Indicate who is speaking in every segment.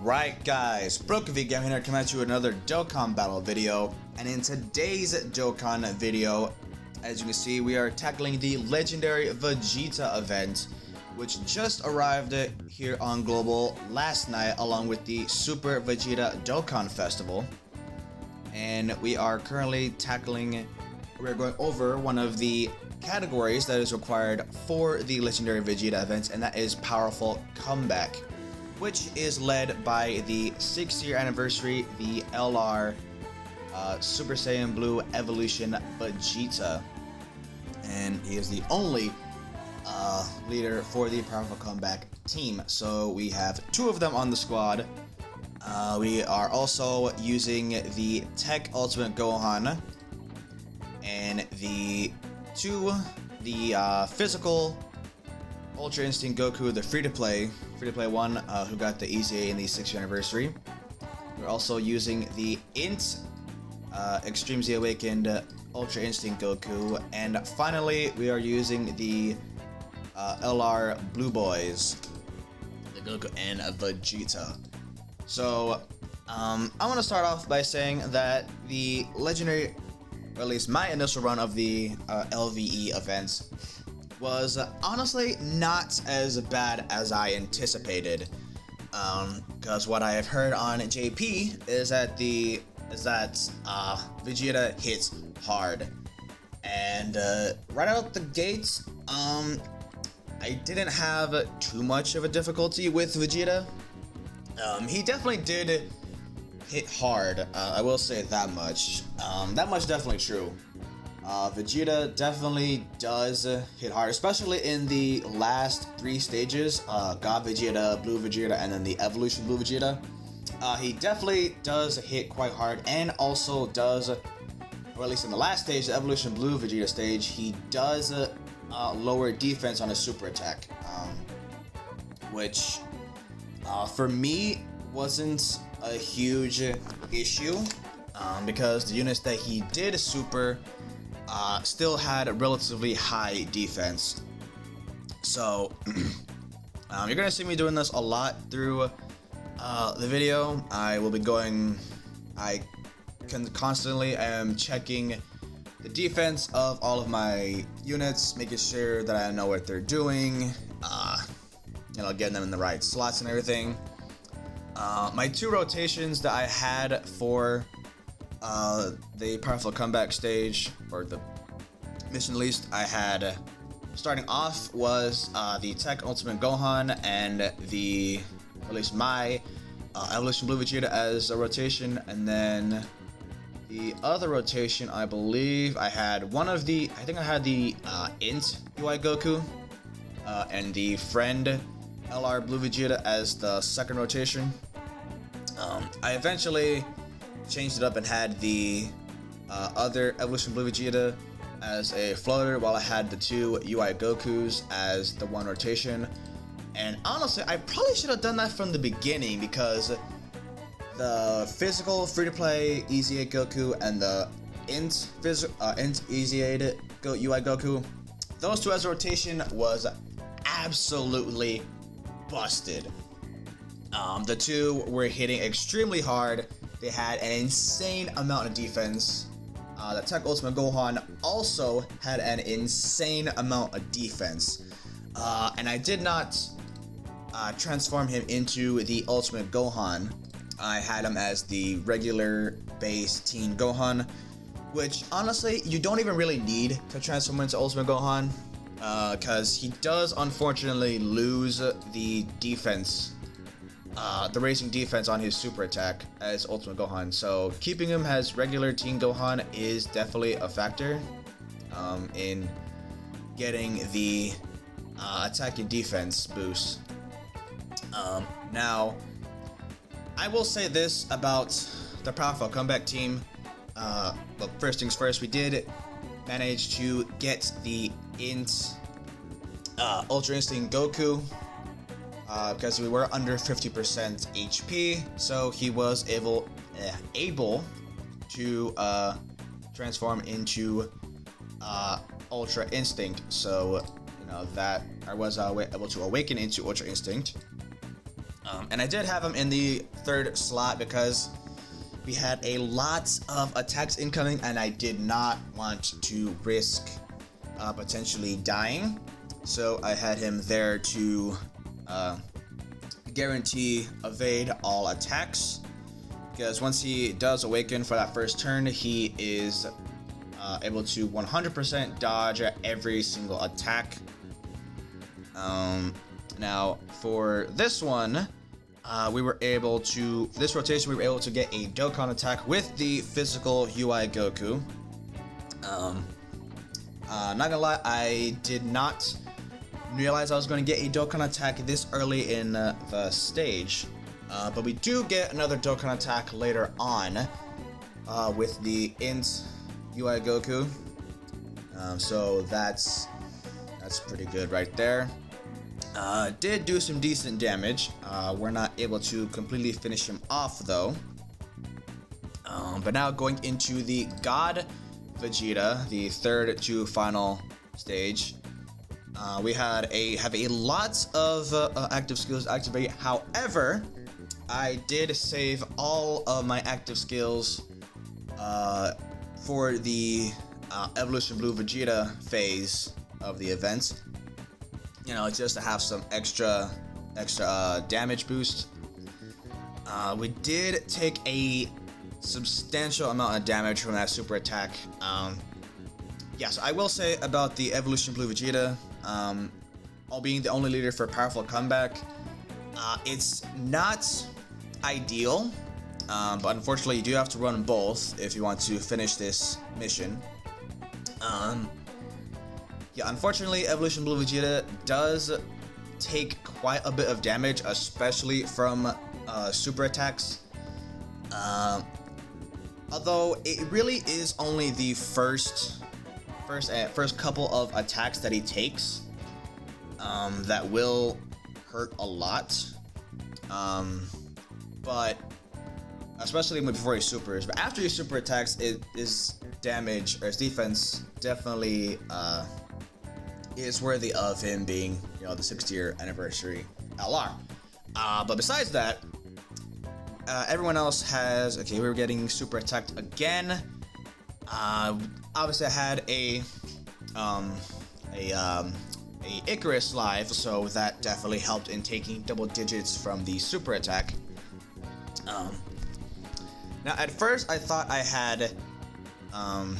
Speaker 1: Alright guys, Brokovy Game here coming at you with another Dokkan battle video, and in today's Dokkan video, as you can see, we are tackling the legendary Vegeta event, which just arrived here on Global last night along with the Super Vegeta Dokkan Festival. And we are currently we're going over one of the categories that is required for the legendary Vegeta events, and that is Powerful Comeback, which is led by the 6th-year anniversary, the LR Super Saiyan Blue Evolution Vegeta. And he is the only leader for the Powerful Comeback team. So we have 2 of them on the squad. We are also using the Tech Ultimate Gohan and the physical Ultra Instinct Goku, the free-to-play one, who got the EZA in the 6th anniversary. We're also using the INT Extreme Z Awakened Ultra Instinct Goku, and finally we are using the LR Blue Boys, the Goku and Vegeta. So I want to start off by saying that the legendary, or at least my initial run of the LVE events, was honestly not as bad as I anticipated, because what I have heard on JP is that Vegeta hits hard, and right out the gates, I didn't have too much of a difficulty with Vegeta. He definitely did hit hard, I will say that much. That much definitely true. Vegeta definitely does hit hard, especially in the last 3 stages, God Vegeta, Blue Vegeta, and then the Evolution Blue Vegeta. He definitely does hit quite hard, and also does, or at least in the last stage, the Evolution Blue Vegeta stage, he does lower defense on his super attack, which for me wasn't a huge issue, because the units that he did super still had a relatively high defense. So you're gonna see me doing this a lot through the video. I constantly am checking the defense of all of my units, making sure that I know what they're doing, getting them in the right slots and everything. My 2 rotations that I had for the Powerful Comeback stage, or the mission at least, I had starting off was the Tech Ultimate Gohan and at least my Evolution Blue Vegeta as a rotation, and then the other rotation, I believe I had the INT UI Goku and the Friend LR Blue Vegeta as the second rotation. I eventually changed it up and had the other Evolution Blue Vegeta as a floater, while I had the 2 UI Gokus as the 1 rotation. And honestly, I probably should have done that from the beginning, because the physical free-to-play EZA Goku and the INT EZA UI Goku, those 2 as a rotation was absolutely busted. The 2 were hitting extremely hard. They had an insane amount of defense. The Tech Ultimate Gohan also had an insane amount of defense. And I did not transform him into the Ultimate Gohan. I had him as the regular base Teen Gohan, which honestly, you don't even really need to transform into Ultimate Gohan, because he does unfortunately lose the defense, the racing defense on his super attack as Ultimate Gohan. So keeping him as regular Teen Gohan is definitely a factor in getting the attack and defense boost. Now, I will say this about the Powerful Comeback team. But first things first, we did manage to get the INT Ultra Instinct Goku, because we were under 50% HP, so he was able to transform into Ultra Instinct. So that I was able to awaken into Ultra Instinct. And I did have him in the third slot because we had a lot of attacks incoming, and I did not want to risk potentially dying. So I had him there to guarantee evade all attacks, because once he does awaken for that first turn, he is able to 100% dodge every single attack. Now for this one, this rotation we were able to get a Dokkan attack with the physical UI Goku. Not gonna lie, I did not realize I was going to get a Dokkan attack this early in the stage, but we do get another Dokkan attack later on with the Int UI Goku. So that's pretty good right there. Did do some decent damage. We're not able to completely finish him off though. But now going into the God Vegeta, the third to final stage. We have a lot of active skills activate. However, I did save all of my active skills for the Evolution Blue Vegeta phase of the event. You know, just to have some extra damage boost. We did take a substantial amount of damage from that super attack. Yes, I will say about the Evolution Blue Vegeta, all being the only leader for powerful comeback, it's not ideal, but unfortunately you do have to run both if you want to finish this mission. Yeah, unfortunately Evolution Blue Vegeta does take quite a bit of damage, especially from super attacks. Although it really is only the first couple of attacks that he takes that will hurt a lot, but especially before he supers. But after he super attacks, his damage or his defense definitely is worthy of him being, you know, the 6th-year anniversary LR. But besides that, everyone else has. Okay, we were getting super attacked again. Obviously I had a Icarus live, so that definitely helped in taking double digits from the super attack. Now at first I thought I had an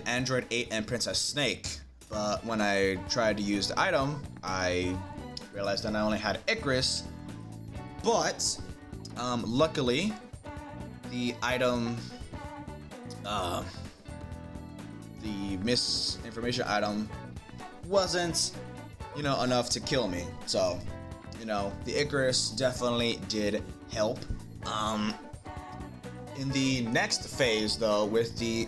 Speaker 1: Android 8 and Princess Snake, but when I tried to use the item, I realized that I only had Icarus. But luckily the item, the misinformation item wasn't, you know, enough to kill me. So, you know, the Icarus definitely did help. In the next phase though, with the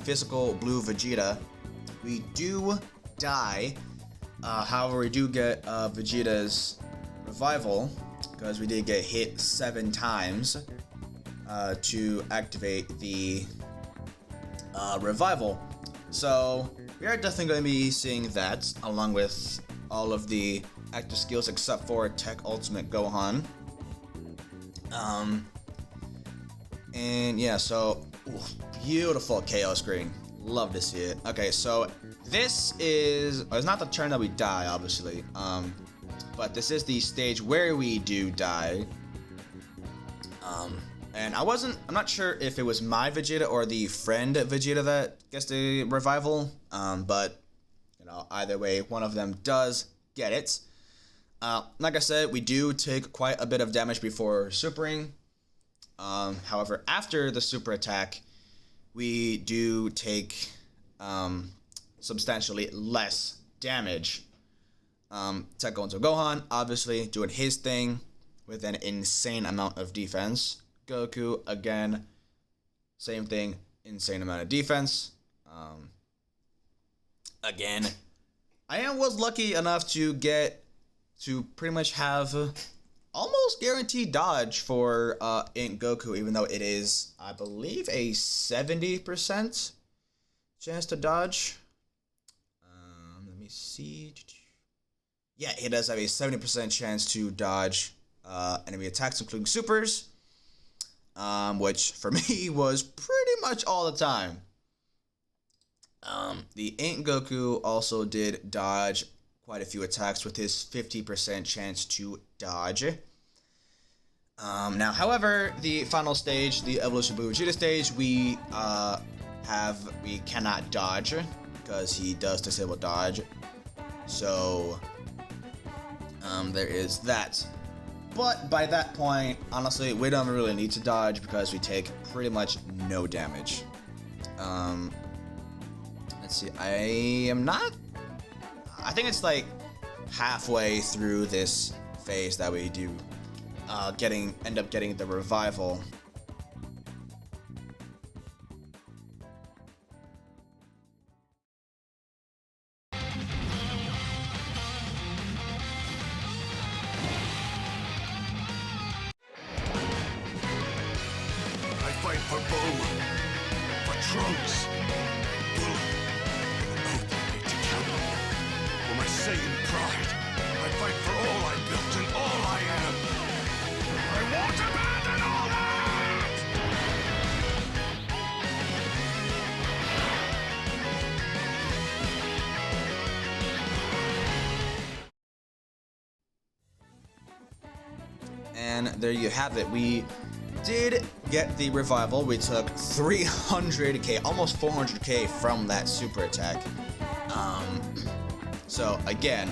Speaker 1: physical blue Vegeta, we do die. However, we do get Vegeta's revival, because we did get hit 7 times to activate the revival. So we are definitely going to be seeing that, along with all of the active skills except for Tech Ultimate Gohan. And yeah, so beautiful KO screen. Love to see it. Okay, so this is, it's not the turn that we die, obviously. But this is the stage where we do die. And I'm not sure if it was my Vegeta or the friend Vegeta that gets the revival. But, you know, either way, one of them does get it. Like I said, we do take quite a bit of damage before supering. However, after the super attack, we do take substantially less damage. Tech Ultimate Gohan, obviously, doing his thing with an insane amount of defense. Goku, again, same thing, insane amount of defense. Again, I was lucky enough to get to pretty much have almost guaranteed dodge for Int Goku, even though it is, I believe, a 70% chance to dodge. Let me see. Yeah, it does have a 70% chance to dodge enemy attacks, including supers, which for me was pretty much all the time. The Ink Goku also did dodge quite a few attacks with his 50% chance to dodge. Now, however, the final stage, the Evolution Blue Vegeta stage, we cannot dodge because he does disable dodge. So, there is that. But by that point, honestly, we don't really need to dodge because we take pretty much no damage. Let's see, I think it's like halfway through this phase that we do end up getting the revival.
Speaker 2: I fight for Bulma, for Trunks, Bulma, oath made to kill. For my Saiyan pride, I fight for all I built and all I am. I won't abandon all that!
Speaker 1: And there you have it. We did get the revival. We took 300k, almost 400k from that super attack. So again,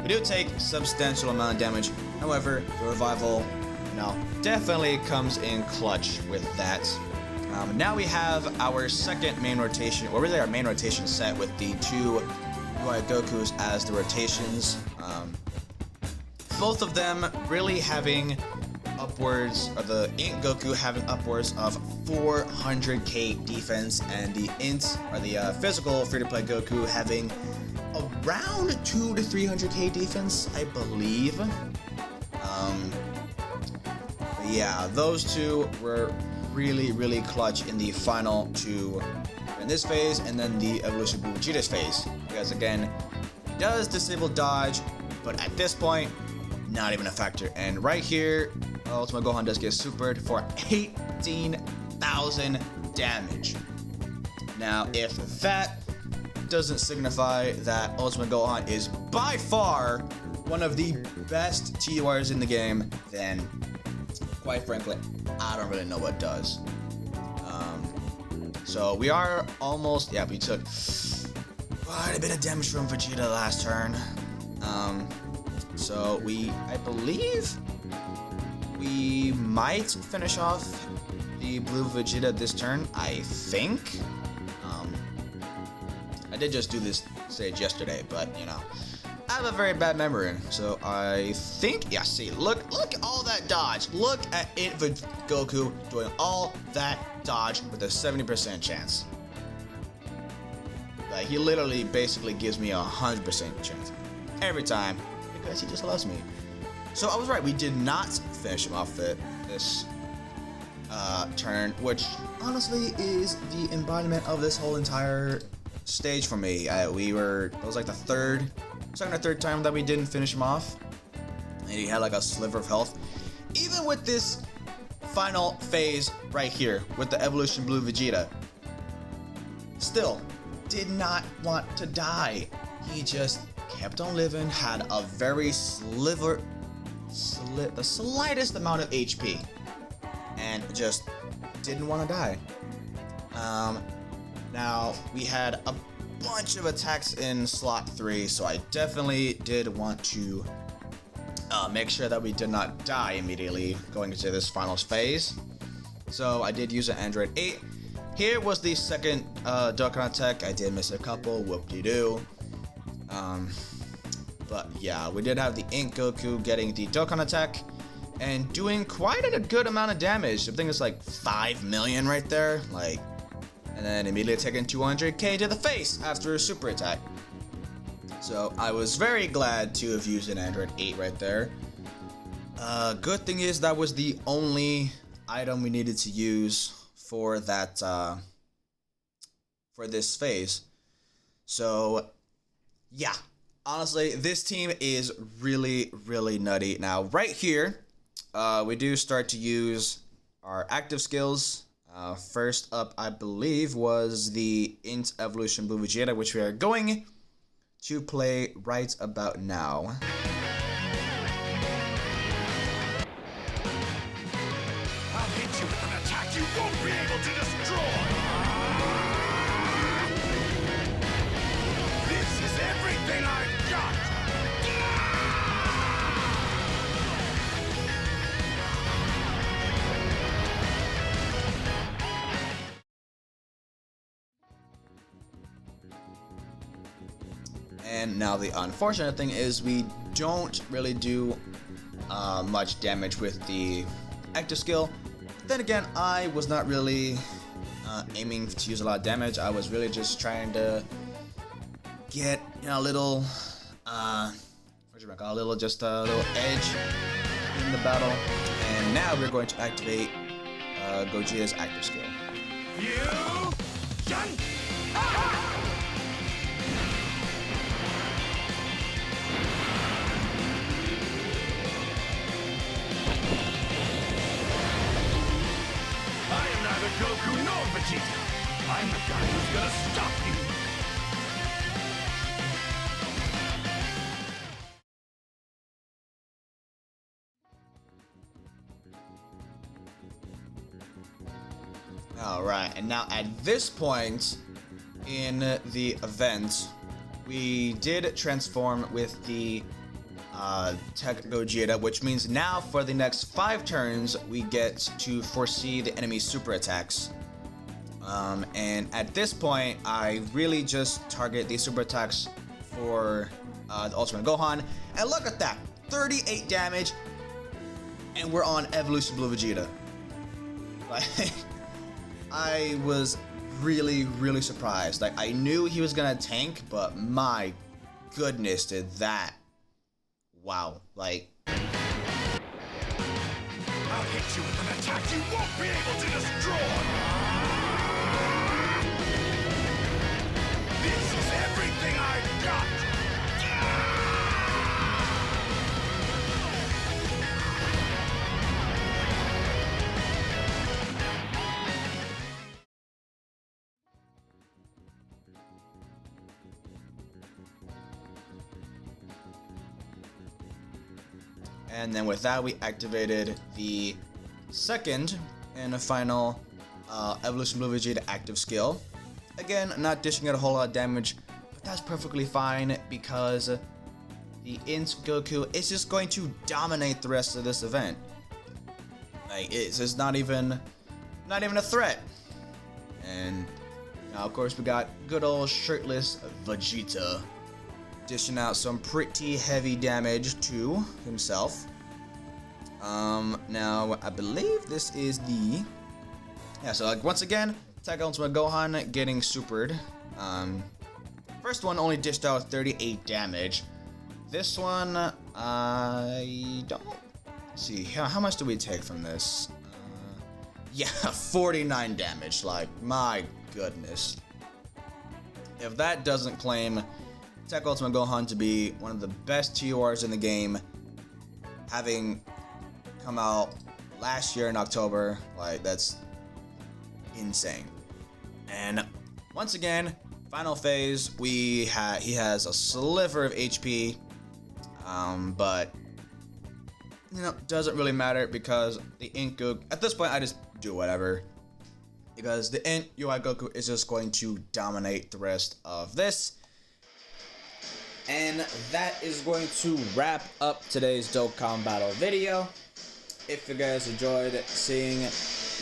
Speaker 1: we do take substantial amount of damage. However, the revival, definitely comes in clutch with that. Now we have our second main rotation, or really our main rotation set with the two UI Gokus as the rotations. Both of them really having upwards, or the Ink Goku having upwards of 400k defense, and the Int, or the physical free-to-play Goku, having around 200 to 300k defense, I believe. But yeah, those two were really clutch in the final two in this phase, and then the Evolution Blue Vegeta's phase, because again, it does disable dodge, but at this point, not even a factor. And right here, Ultimate Gohan does get supered for 18,000 damage. Now, if that doesn't signify that Ultimate Gohan is by far one of the best TURs in the game, then quite frankly, I don't really know what does. So we are almost, we took quite a bit of damage from Vegeta last turn. So I believe we might finish off the Blue Vegeta this turn, I think. I did just do this stage yesterday, but I have a very bad memory, so I think, see, look at all that dodge. Look at it, Goku doing all that dodge with a 70% chance. Like, he literally basically gives me 100% chance every time, because he just loves me. So I was right, we did not finish him off this turn, which honestly is the embodiment of this whole entire stage for me. It was like the second or third time that we didn't finish him off, and he had like a sliver of health. Even with this final phase right here with the Evolution Blue Vegeta, still did not want to die. He just kept on living, had a very the slightest amount of HP, and just didn't want to die. Now, we had a bunch of attacks in slot 3, so I definitely did want to make sure that we did not die immediately going into this final phase. So I did use an Android 8. Here was the second Dokkan attack. I did miss a couple, whoop-de-doo. But yeah, we did have the Ink Goku getting the Dokkan attack and doing quite a good amount of damage. I think it's like 5 million right there. And then immediately taking 200k to the face after a super attack. So I was very glad to have used an Android 8 right there. Good thing is that was the only item we needed to use for that for this phase. So yeah, honestly, this team is really nutty. Now right here, we do start to use our active skills. First up, I believe, was the Int Evolution Blue Vegeta, which we are going to play right about now.
Speaker 2: I'll hit you with an attack you won't be able to destroy! This is everything I've got!
Speaker 1: And now the unfortunate thing is we don't really do much damage with the active skill. Then again, I was not really aiming to use a lot of damage. I was really just trying to get, you know, a little, a little edge in the battle. And now we're going to activate Gogeta's active skill.
Speaker 2: Goku nor Vegeta. I'm the guy who's gonna stop you.
Speaker 1: Alright, and now at this point in the event, we did transform with the Tech Gogeta, which means now for the next 5 turns we get to foresee the enemy's super attacks. And at this point, I really just target these super attacks for the Ultimate Gohan. And look at that, 38 damage, and we're on Evolution Blue Vegeta. Like, I was really surprised. Like, I knew he was gonna tank, but my goodness, did that. Wow, like...
Speaker 2: I'll hit you with an attack you won't be able to destroy! This is everything I've got!
Speaker 1: And then with that, we activated the second and final Evolution Blue Vegeta active skill. Again, not dishing out a whole lot of damage, but that's perfectly fine because the Int Goku is just going to dominate the rest of this event. Like, it's just not even a threat. And now, of course, we got good old shirtless Vegeta dishing out some pretty heavy damage to himself. Now I believe this is the... Yeah, so like once again, Tech Ultimate Gohan getting supered. First one only dished out 38 damage. This one, I don't... see, how much do we take from this? Yeah, 49 damage, like, my goodness. If that doesn't claim Tech Ultimate Gohan to be one of the best TORs in the game, having come out last year in October, like, that's insane. And once again, final phase, he has a sliver of HP, but you know, doesn't really matter because the Int Goku, at this point I just do whatever, because the Int UI Goku is just going to dominate the rest of this. And that is going to wrap up today's Dokkan battle video. If you guys enjoyed seeing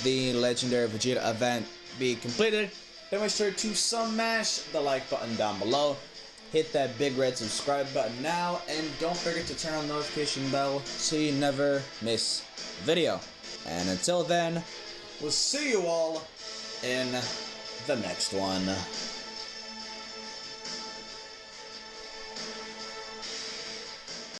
Speaker 1: the legendary Vegeta event be completed, then make sure to smash the like button down below. Hit that big red subscribe button now, and don't forget to turn on the notification bell so you never miss a video. And until then, we'll see you all in the next one.